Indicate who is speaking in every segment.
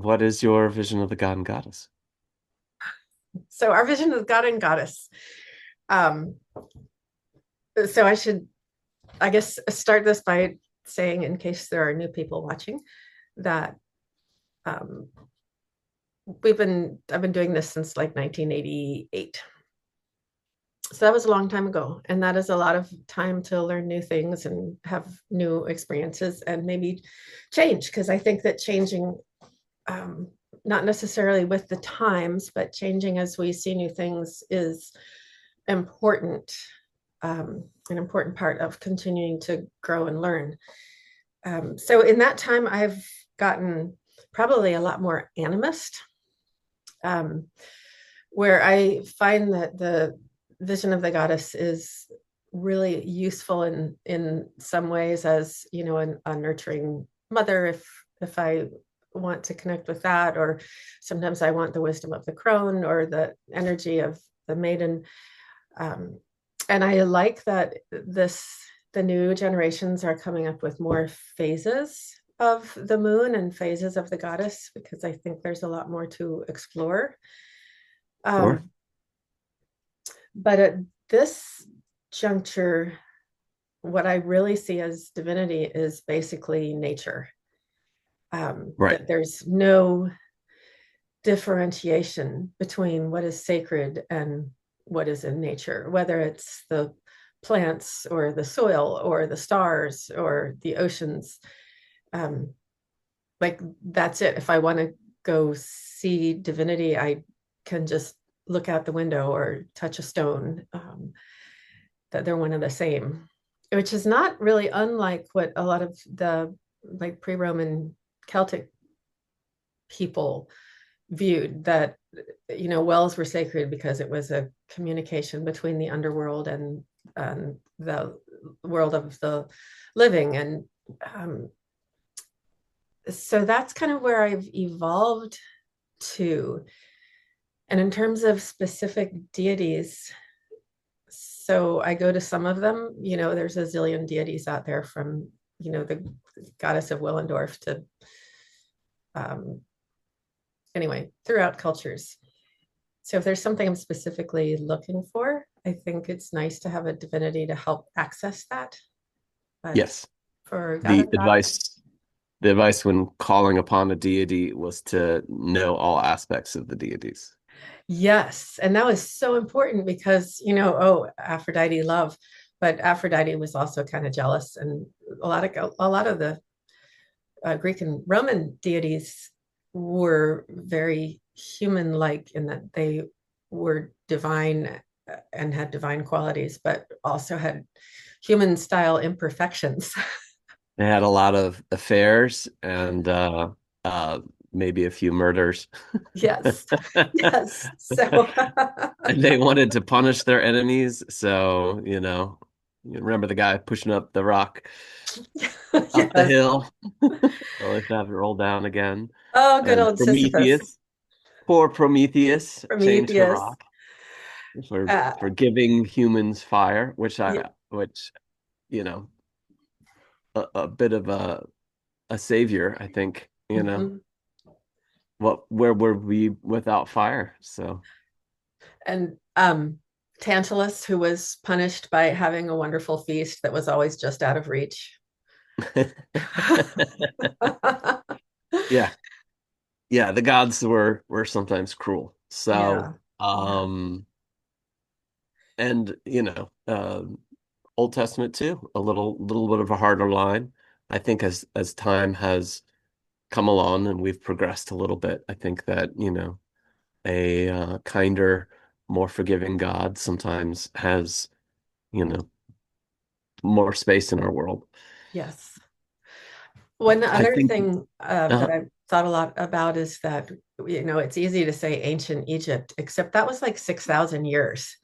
Speaker 1: what is your vision of the god and goddess?
Speaker 2: So our vision of God and Goddess. Um, so I should, I guess, start this by saying, in case there are new people watching, that um, I've been doing this since like 1988. So that was a long time ago, and that is a lot of time to learn new things and have new experiences and maybe change. Because I think that changing, um, not necessarily with the times, but changing as we see new things is important, an important part of continuing to grow and learn. So in that time, I've gotten probably a lot more animist, um, where I find that the vision of the goddess is really useful in some ways as a nurturing mother if I want to connect with that, or sometimes I want the wisdom of the crone or the energy of the maiden. Um, and I like that the new generations are coming up with more phases of the moon and phases of the goddess, because I think there's a lot more to explore.
Speaker 1: Sure.
Speaker 2: Um, but at this juncture, what I really see as divinity is basically nature.
Speaker 1: Right.
Speaker 2: That there's no differentiation between what is sacred and what is in nature, whether it's the plants or the soil or the stars or the oceans. Um, like that's it. If I want to go see divinity, I can just look out the window or touch a stone, that they're one and the same, which is not really unlike what a lot of the like pre-Roman Celtic people viewed, that wells were sacred because it was a communication between the underworld and the world of the living. And so that's kind of where I've evolved to. And in terms of specific deities, so I go to some of them. There's a zillion deities out there, from the goddess of Willendorf to, um, anyway, throughout cultures. So if there's something I'm specifically looking for, I think it's nice to have a divinity to help access that. But
Speaker 1: Yes.
Speaker 2: for God
Speaker 1: The
Speaker 2: and Goddess,
Speaker 1: advice the advice when calling upon a deity was to know all aspects of the deities.
Speaker 2: yes. And that was so important because, oh, Aphrodite love, but Aphrodite was also kind of jealous. And a lot of the Greek and Roman deities were very human-like in that they were divine and had divine qualities, but also had human style imperfections.
Speaker 1: They had a lot of affairs and uh maybe a few murders.
Speaker 2: Yes, yes. So,
Speaker 1: And they wanted to punish their enemies, so you remember the guy pushing up the rock up the
Speaker 2: yes.
Speaker 1: hill, only to have it roll down again.
Speaker 2: Oh, good
Speaker 1: And
Speaker 2: old Sisyphus,
Speaker 1: poor Prometheus, chained to the
Speaker 2: Prometheus.
Speaker 1: rock for
Speaker 2: Uh,
Speaker 1: giving humans fire,
Speaker 2: yeah.
Speaker 1: which you know a bit of a savior, I think.
Speaker 2: Mhm.
Speaker 1: Where were we without fire? So
Speaker 2: And Tantalus, who was punished by having a wonderful feast that was always just out of reach.
Speaker 1: yeah, yeah, the gods were sometimes cruel. So
Speaker 2: Yeah, yeah.
Speaker 1: and Old Testament too, a little bit of a harder line. I think as time has come along and we've progressed a little bit, I think that, a kinder, more forgiving God sometimes has, you know, more space in our world.
Speaker 2: Yes. One
Speaker 1: I
Speaker 2: other
Speaker 1: think,
Speaker 2: thing
Speaker 1: uh,
Speaker 2: that I've thought a lot about is that, it's easy to say ancient Egypt, except that was like 6,000 years.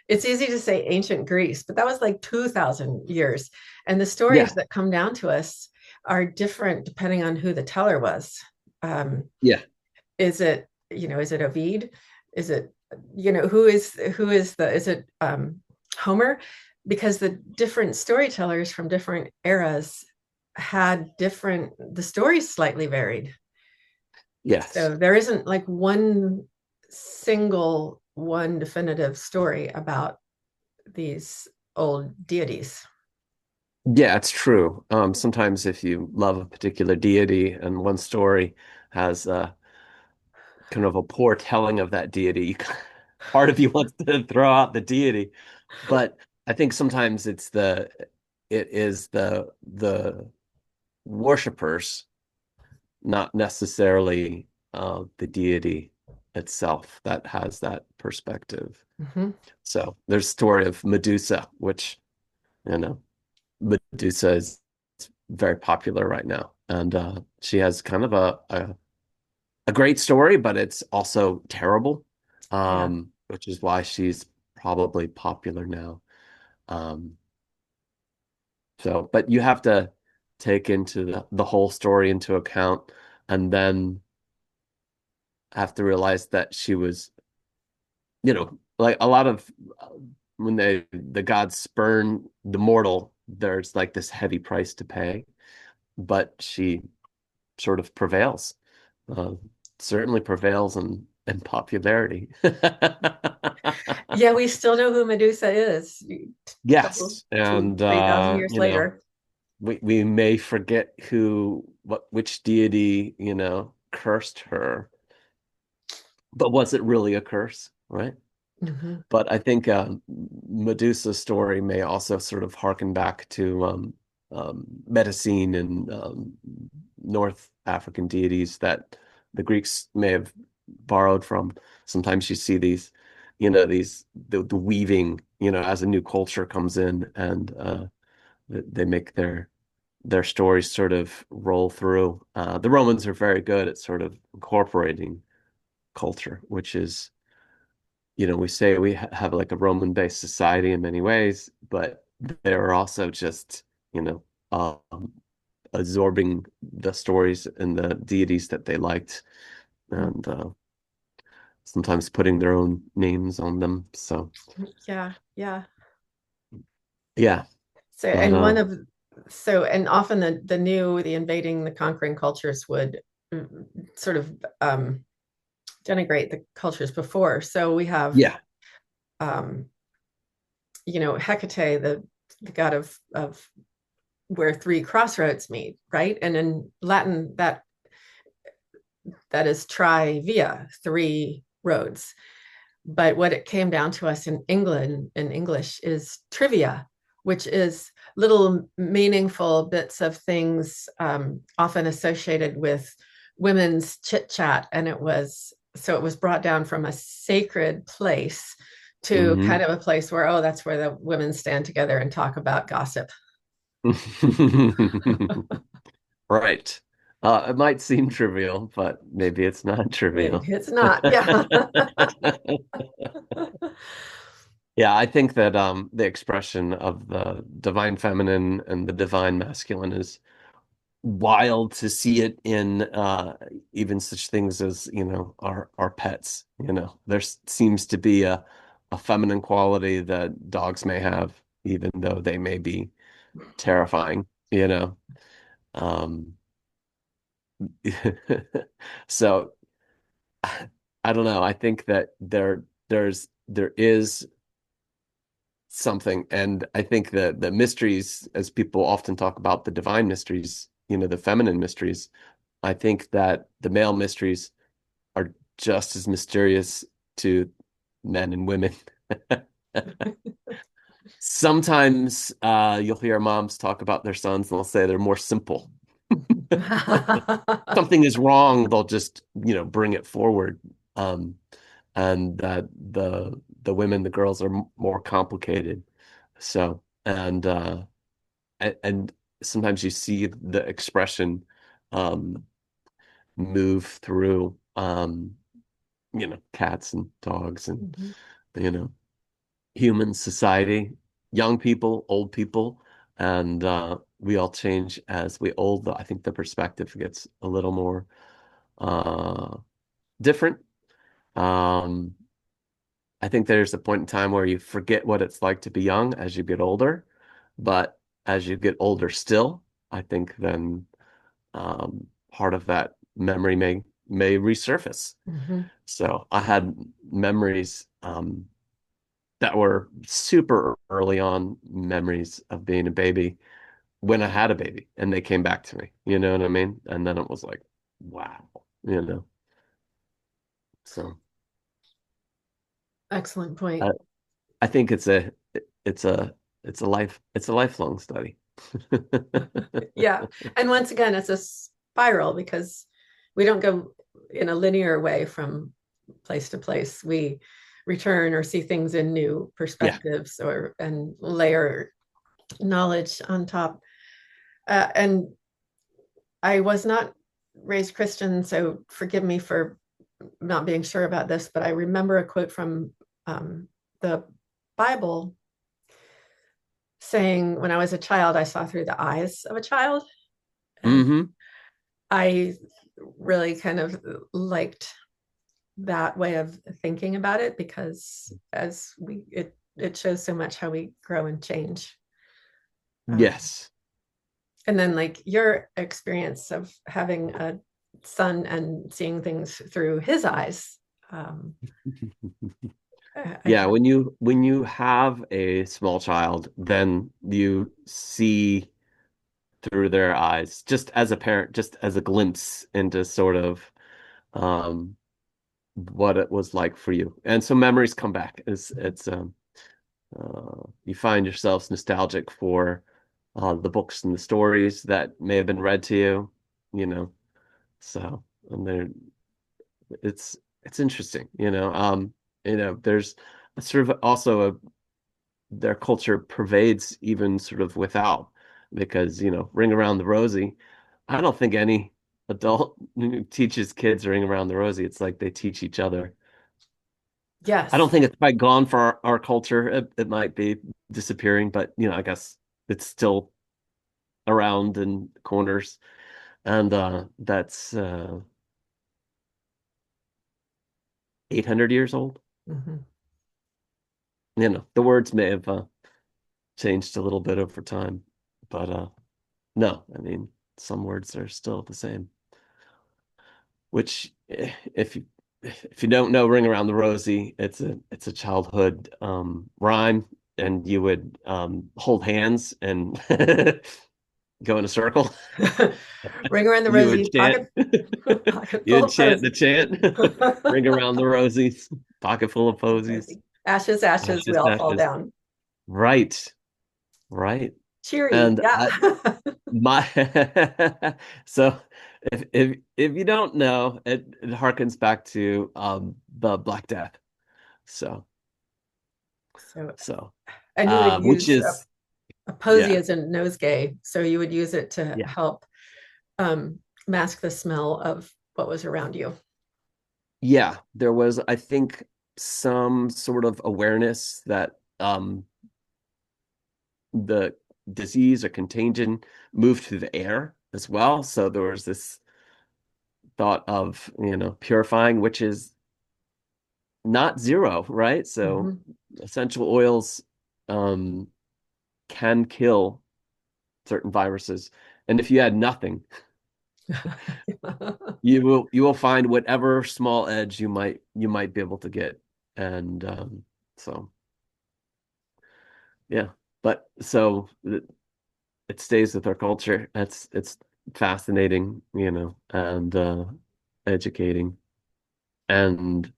Speaker 2: It's easy to say ancient Greece, but that was like 2,000 years. And the
Speaker 1: yeah,
Speaker 2: stories that come down to us are different depending on who the teller was. Um,
Speaker 1: yeah,
Speaker 2: is it Ovid? Is it, is it Homer? Because the different storytellers from different eras had the stories slightly varied.
Speaker 1: Yes.
Speaker 2: So there isn't like one single one definitive story about these old deities.
Speaker 1: Yeah, it's true. Sometimes if you love a particular deity and one story has kind of a poor telling of that deity, part of you wants to throw out the deity. But I think sometimes it is the worshipers, not necessarily the deity itself that has that perspective.
Speaker 2: Mhm.
Speaker 1: So there's a story of Medusa, which, you know, Medusa is very popular right now. And she has kind of a great story, but it's also terrible,
Speaker 2: Yeah.
Speaker 1: which is why she's probably popular now. Um, but you have to take into the whole story into account and then have to realize that she was, like a lot of when the gods spurn the mortal, there's like this heavy price to pay, but she sort of prevails. Uh, Certainly prevails in popularity.
Speaker 2: Yeah, we still know who Medusa is. A couple,
Speaker 1: Yes,
Speaker 2: two,
Speaker 1: and
Speaker 2: 3,000 years later.
Speaker 1: we may forget which deity, cursed her, but was it really a curse, right?
Speaker 2: Mhm.
Speaker 1: But I think Medusa's story may also sort of harken back to Medicine and North African deities that the Greeks may have borrowed from. Sometimes you see these, the weaving, as a new culture comes in and they make their stories sort of roll through. The Romans are very good at sort of incorporating culture, which is we say we have like a Roman-based society in many ways, but they're also just, you know, absorbing the stories and the deities that they liked and sometimes putting their own names on them. So,
Speaker 2: Yeah, yeah.
Speaker 1: yeah,
Speaker 2: So,
Speaker 1: but
Speaker 2: and one of, so, and often the invading, the conquering cultures would mm, sort of denigrate the cultures before. So we have,
Speaker 1: yeah.
Speaker 2: um, Hecate, the god of where three crossroads meet, right? And in Latin, that is trivia, three roads. But what it came down to us in England, in English, is trivia, which is little meaningful bits of things often associated with women's chit chat. And it was brought down from a sacred place to kind
Speaker 1: Hmm.
Speaker 2: of a place where, oh, that's where the women stand together and talk about gossip.
Speaker 1: Right. It might seem trivial, but maybe it's not
Speaker 2: Maybe
Speaker 1: trivial.
Speaker 2: it's not. Yeah.
Speaker 1: Yeah, I think that the expression of the divine feminine and the divine masculine is wild to see it in even such things as, our pets. There seems to be a feminine quality that dogs may have, even though they may be terrifying, you know. Um, so I don't know. I think that there is something. And I think that the mysteries, as people often talk about the divine mysteries, the feminine mysteries, I think that the male mysteries are just as mysterious to men and women. Sometimes you'll hear moms talk about their sons and they'll say they're more simple. Something is wrong, they'll just, bring it forward. Um, and that the women, the girls are more complicated. So, and sometimes you see the expression um, move through, cats and dogs and,
Speaker 2: Mhm.
Speaker 1: you know, human society, young people, old people, and we all change as we old. I think the perspective gets a little more uh, different. Um, I think there's a point in time where you forget what it's like to be young as you get older, but as you get older still, I think then part of that memory may may resurface.
Speaker 2: Hmm.
Speaker 1: So I had memories that were super early on memories of being a baby when I had a baby and they came back to me. You know what I mean? And then it was like, wow, you know. So
Speaker 2: Excellent
Speaker 1: I,
Speaker 2: point.
Speaker 1: I think it's a it's a lifelong study.
Speaker 2: Yeah. And once again, it's a spiral because we don't go in a linear way from place to place. We return or see things in new
Speaker 1: Yeah.
Speaker 2: perspectives or and layer knowledge on top. And I was not raised Christian, so forgive me for not being sure about this, but I remember a quote from the Bible saying, when I was a child, I saw through the eyes of a child. And
Speaker 1: Hmm.
Speaker 2: I really kind of liked that way of thinking about it because it shows so much how we grow and change.
Speaker 1: Yes.
Speaker 2: And then like your experience of having a son and seeing things through his eyes. Um, I
Speaker 1: Yeah,
Speaker 2: think
Speaker 1: when you have a small child, then you see through their eyes, just as a parent, just as a glimpse into sort of um what it was like for you. And so memories come back. It's you find yourselves nostalgic for the books and the stories that may have been read to you, you know. So and they're it's interesting, you know. You know, there's a sort of also a their culture pervades even sort of without because, you know, Ring Around the Rosie, I don't think any adult teaches kids Ring Around the Rosie. It's like they teach each other. I don't
Speaker 2: yes.
Speaker 1: think it's quite gone for our culture. It might be disappearing, but you know, I guess it's still around in corners. And that's 800 years old.
Speaker 2: Mhm.
Speaker 1: You know, the words may have changed a little bit over time, but no, I mean, some words are still the same. Which, if you don't know Ring Around the Rosie, it's a childhood rhyme, and you would hold hands and go in a circle.
Speaker 2: Ring around the
Speaker 1: You would
Speaker 2: rosy,
Speaker 1: chant.
Speaker 2: pocket full
Speaker 1: You'd
Speaker 2: of
Speaker 1: chant the
Speaker 2: posies.
Speaker 1: chant. Ring around the rosies, pocket full of posies.
Speaker 2: Ashes, ashes, we
Speaker 1: Ashes,
Speaker 2: all fall
Speaker 1: ashes.
Speaker 2: down.
Speaker 1: Right, right.
Speaker 2: Cheery,
Speaker 1: And
Speaker 2: yeah.
Speaker 1: my so if you don't know, it harkens back to the Black Death. So
Speaker 2: So,
Speaker 1: so
Speaker 2: and you would
Speaker 1: which
Speaker 2: use
Speaker 1: is
Speaker 2: a posy
Speaker 1: yeah,
Speaker 2: as a nosegay. So you would use it to
Speaker 1: yeah,
Speaker 2: help um, mask the smell of what was around you.
Speaker 1: yeah. There was, I think, some sort of awareness that the disease or contagion moved through the air as well. So there was this thought of, you know, purifying, which is not zero, right? So
Speaker 2: Mhm.
Speaker 1: essential oils um, can kill certain viruses. And if you had nothing, you will find whatever small edge you might be able to get. And so yeah. But so it stays with our culture. It's fascinating, you know, and educating. And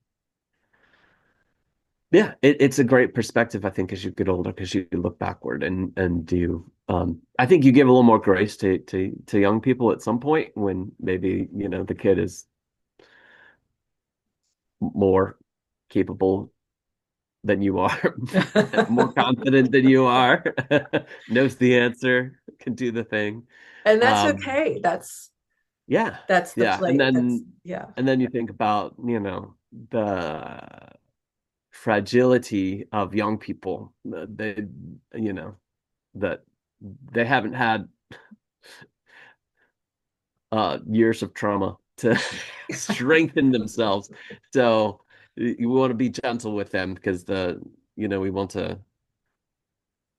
Speaker 1: yeah, it's a great perspective, I think, as you get older, because you look backward and do I think you give a little more grace to young people at some point when maybe, you know, the kid is more capable than you are, more confident than you are, knows the answer, can do the thing.
Speaker 2: And that's
Speaker 1: Um,
Speaker 2: okay.
Speaker 1: yeah,
Speaker 2: That's the
Speaker 1: yeah,
Speaker 2: play. That's yeah.
Speaker 1: and then you think about, you know, the fragility of young people. They, you know, that they haven't had years of trauma to strengthen themselves. So you want to be gentle with them because you know, we want to,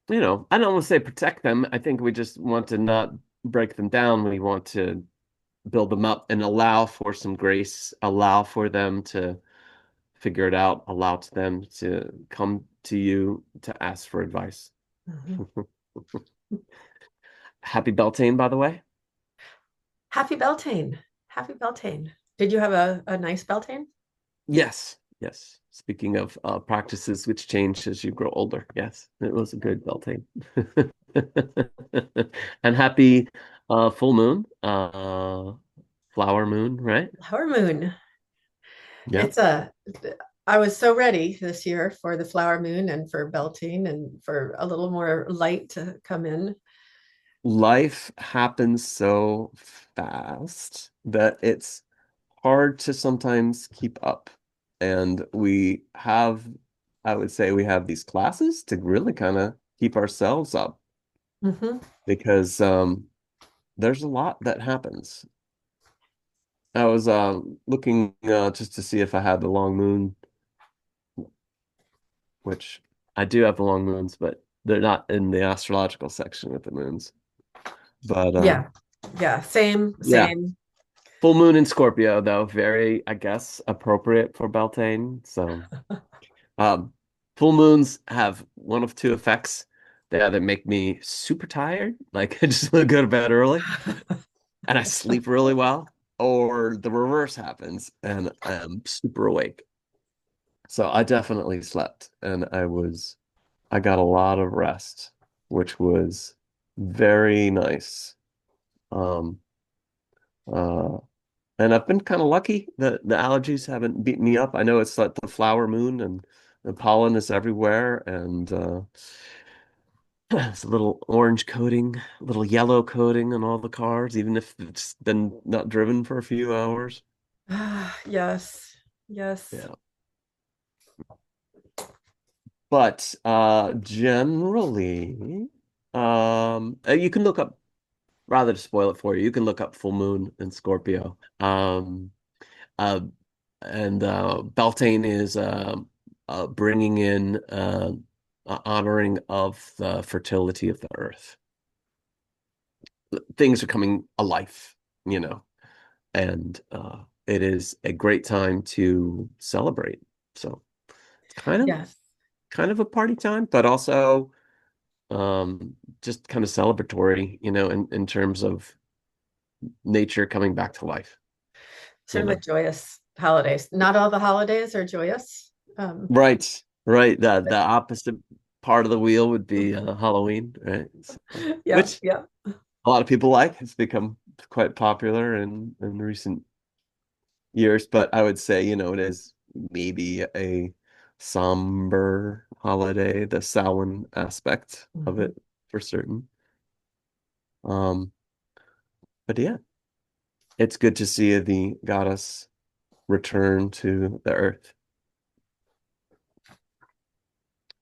Speaker 1: you know, I don't want to say protect them. I think we just want to not break them down. We want to build them up and allow for some grace, allow for them to figure it out, allow to them to come to you to ask for advice.
Speaker 2: Mhm.
Speaker 1: Happy Beltane, by the way.
Speaker 2: Happy Beltane. Happy Beltane. Did you have a nice Beltane?
Speaker 1: Yes, yes. Speaking of practices which change as you grow older, yes, it was a good Beltane. And happy full moon, flower moon, right?
Speaker 2: Flower moon.
Speaker 1: Yeah.
Speaker 2: It's a I was so ready this year for the flower moon and for Beltane and for a little more light to come in.
Speaker 1: Life happens so fast that it's hard to sometimes keep up. And we have, I would say, we have these classes to really kind of keep ourselves up
Speaker 2: Hmm.
Speaker 1: because there's a lot that happens. I was looking just to see if I had the long moon, which I do have the long moons, but they're not in the astrological section with the moons. But
Speaker 2: Yeah. Yeah. Same,
Speaker 1: yeah,
Speaker 2: same.
Speaker 1: full moon in Scorpio, though, very, I guess, appropriate for Beltane. So, um, full moons have one of two effects. They either make me super tired, like I just want to go to bed early, and I sleep really well, or the reverse happens and I'm super awake. So I definitely slept, and I got a lot of rest, which was very nice. Um, uh, And I've been kind of lucky that the allergies haven't beaten me up. I know it's like the flower moon and the pollen is everywhere and it's a little orange coating, a little yellow coating on all the cars, even if it's been not driven for a few hours.
Speaker 2: Yes. Yes.
Speaker 1: Yeah. But generally, you can look up, rather to spoil it for you, you can look up full moon in Scorpio. Uh, and Beltane is bringing in honoring of the fertility of the earth. Things are coming alive, you know, and it is a great time to celebrate. So it's
Speaker 2: Yes.
Speaker 1: kind of a party time, but also just kind of celebratory, you know, in terms of nature coming back to life, you
Speaker 2: Sort of a
Speaker 1: know.
Speaker 2: joyous holidays. Not all the holidays are joyous.
Speaker 1: Right, right. The
Speaker 2: But
Speaker 1: opposite part of the wheel would be Halloween, right? So,
Speaker 2: yeah,
Speaker 1: which
Speaker 2: yeah.
Speaker 1: a lot of people like. It's become quite popular in recent years, but I would say, you know, it is maybe a somber holiday, the Samhain aspect of
Speaker 2: Mhm.
Speaker 1: it for certain. Um, but yeah, it's good to see the goddess return to the earth.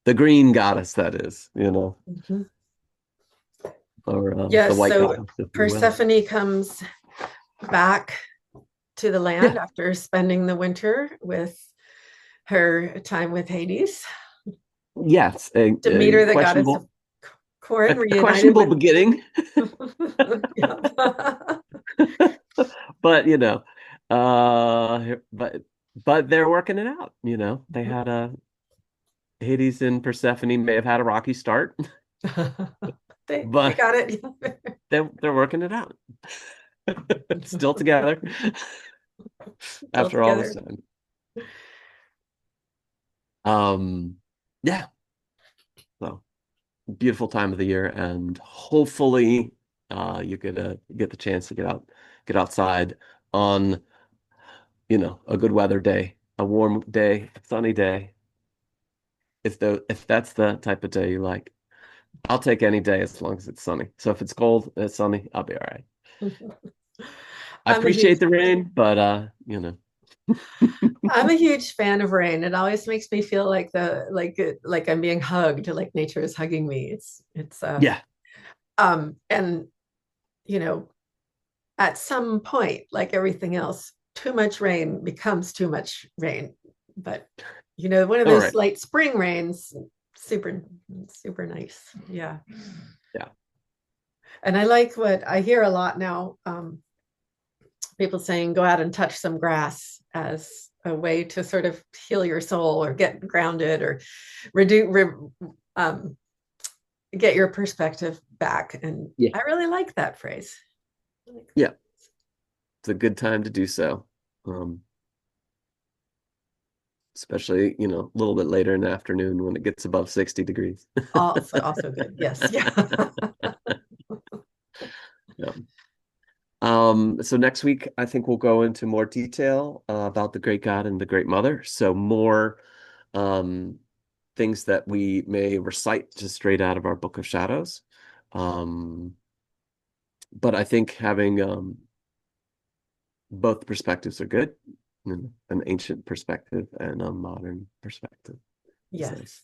Speaker 1: The green goddess, that is, you know,
Speaker 2: Mhm.
Speaker 1: or the
Speaker 2: Yes,
Speaker 1: white
Speaker 2: so
Speaker 1: goddess, if you will.
Speaker 2: Persephone comes back to the land
Speaker 1: Yeah.
Speaker 2: after spending the winter with her time with Hades.
Speaker 1: Yes, a
Speaker 2: Demeter, the goddess of corn,
Speaker 1: a
Speaker 2: reunited
Speaker 1: questionable
Speaker 2: with.
Speaker 1: beginning,
Speaker 2: Yeah.
Speaker 1: but you know, uh, but they're working it out. You know, they had a Hades and Persephone may have had a rocky start,
Speaker 2: They
Speaker 1: but
Speaker 2: got it.
Speaker 1: they're working it out. Still together
Speaker 2: Still
Speaker 1: after all this
Speaker 2: together.
Speaker 1: time. Um, yeah, so beautiful time of the year, and hopefully, you get the chance to get outside on you know, a good weather day, a warm day, a sunny day. If that's the type of day you like, I'll take any day as long as it's sunny. So if it's cold and it's sunny, I'll be all right. I
Speaker 2: I'm a huge
Speaker 1: appreciate the rain, but you know.
Speaker 2: I'm a huge fan of rain. It always makes me feel like like I'm being hugged, like nature is hugging me. It's
Speaker 1: Yeah.
Speaker 2: and you know, at some point, like everything else, too much rain becomes too much rain. But one of
Speaker 1: All
Speaker 2: those
Speaker 1: right.
Speaker 2: light spring rains, super, super nice. Yeah.
Speaker 1: Yeah.
Speaker 2: And I like what I hear a lot now. people saying go out and touch some grass as a way to sort of heal your soul or get grounded or reduce um, get your perspective back. And
Speaker 1: Yeah.
Speaker 2: I really like that phrase.
Speaker 1: Yeah. It's a good time to do so. Um, Especially, a little bit later in the afternoon when it gets above 60 degrees.
Speaker 2: Also good. Yes. Yeah.
Speaker 1: Yeah. So next week, I think we'll go into more detail about the great God and the great mother. So more um, things that we may recite just straight out of our Book of Shadows. Um, but I think having both perspectives are good. An ancient perspective and a modern perspective is nice.
Speaker 2: Yes.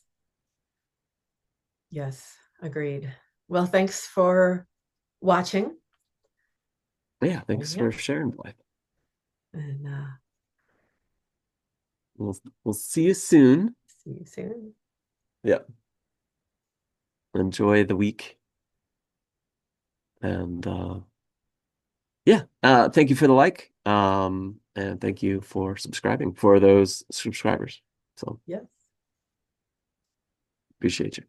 Speaker 2: Yes. Agreed. Well, thanks for watching.
Speaker 1: Yeah, thanks
Speaker 2: Yeah.
Speaker 1: for sharing, Blythe.
Speaker 2: And
Speaker 1: We'll see you soon.
Speaker 2: see you soon.
Speaker 1: Yeah. Enjoy the week. And yeah, thank you for the like. And thank you for subscribing for those subscribers. So
Speaker 2: Yes.
Speaker 1: appreciate you.